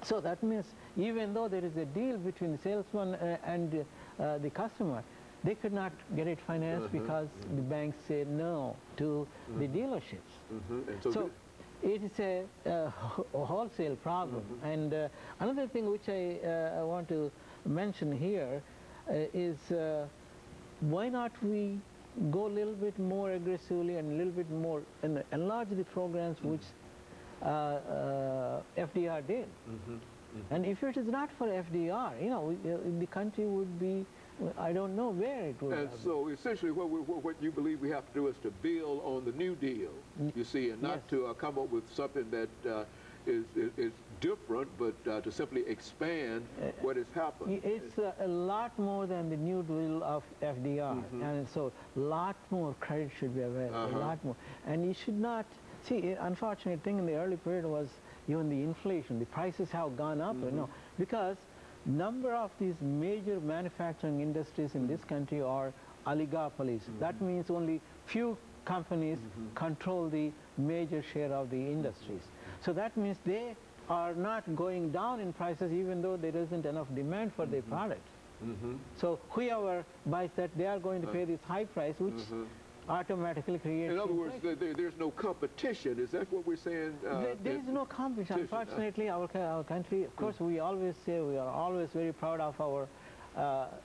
So that means even though there is a deal between the salesman and the customer, they could not get it financed because the banks say no to the dealerships. And so it is a wholesale problem. And another thing which I want to mention here is why not we go a little bit more aggressively and a little bit more and enlarge the programs which FDR did. And if it is not for FDR, you know, the country would be, I don't know where it would And so essentially what you believe we have to do is to build on the New Deal, you see, and not to come up with something that is different, but to simply expand what has happened. It's a lot more than the New Deal of FDR. And so a lot more credit should be available, a lot more. And you should not, see, unfortunate thing in the early period was even the inflation. The prices have gone up, you know, because number of these major manufacturing industries in this country are oligopolies. That means only few companies control the major share of the industries. So that means they are not going down in prices even though there isn't enough demand for their products. So whoever buys that, they are going to pay this high price, which automatically creates. In other words, there's no competition. Is that what we're saying? There is no competition. Unfortunately, our country, of course, we always say we are always very proud of our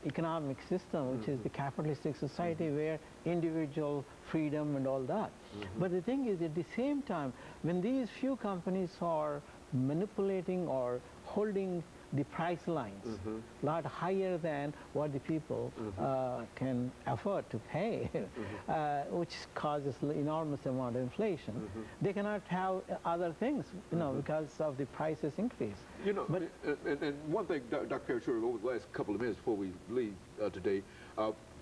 economic system, which is the capitalistic society where individual freedom and all that. But the thing is, at the same time, when these few companies are manipulating or holding the price lines a lot higher than what the people can afford to pay, which causes enormous amount of inflation. They cannot have other things, you know, because of the prices increase. You know, but and one thing, Dr. MParuchuri, over the last couple of minutes before we leave today,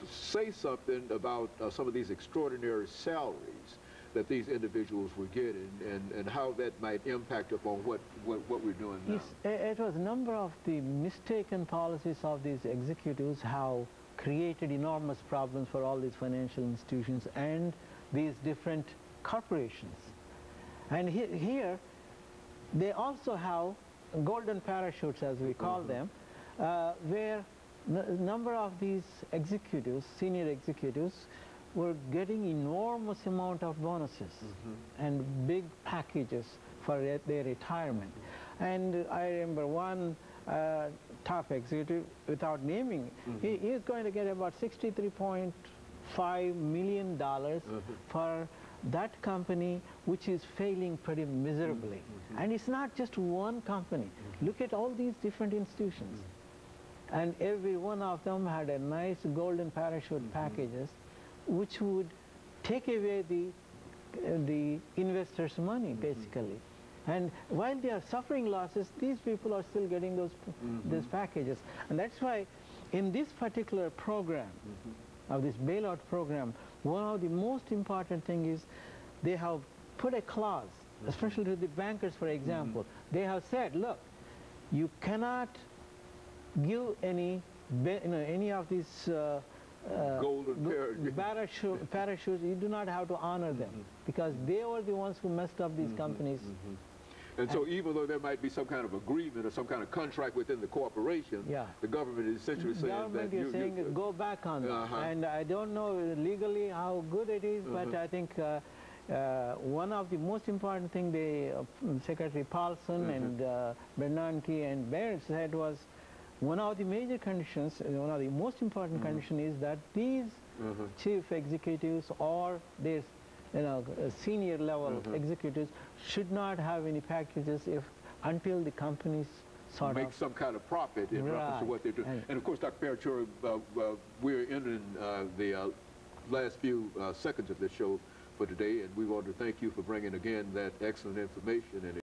say something about some of these extraordinary salaries that these individuals were getting, and how that might impact upon what we're doing now. It was a number of the mistaken policies of these executives have created enormous problems for all these financial institutions and these different corporations. And here they also have golden parachutes, as we call them, where a number of these executives, senior executives, were getting enormous amount of bonuses and big packages for their retirement. And I remember one top executive, without naming, he is going to get about $63.5 million for that company, which is failing pretty miserably. And it's not just one company. Look at all these different institutions. And every one of them had a nice golden parachute packages, which would take away the investors' money, basically. And while they are suffering losses, these people are still getting those packages. And that's why in this particular program, of this bailout program, one of the most important things is they have put a clause, especially to the bankers, for example. They have said, look, you cannot give any of these golden parachutes, you do not have to honor them, because they were the ones who messed up these companies. And so even though there might be some kind of agreement or some kind of contract within the corporation, the government is essentially saying that you're saying go back on them. And I don't know legally how good it is, but I think one of the most important thing Secretary Paulson and Bernanke and Baird said was, one of the major conditions, one of the most important condition is that these chief executives or their senior level executives should not have any packages until the companies make some kind of profit in reference to what they're doing. And of course, Dr. MParuchuri, we're entering the last few seconds of this show for today, and we want to thank you for bringing again that excellent information. And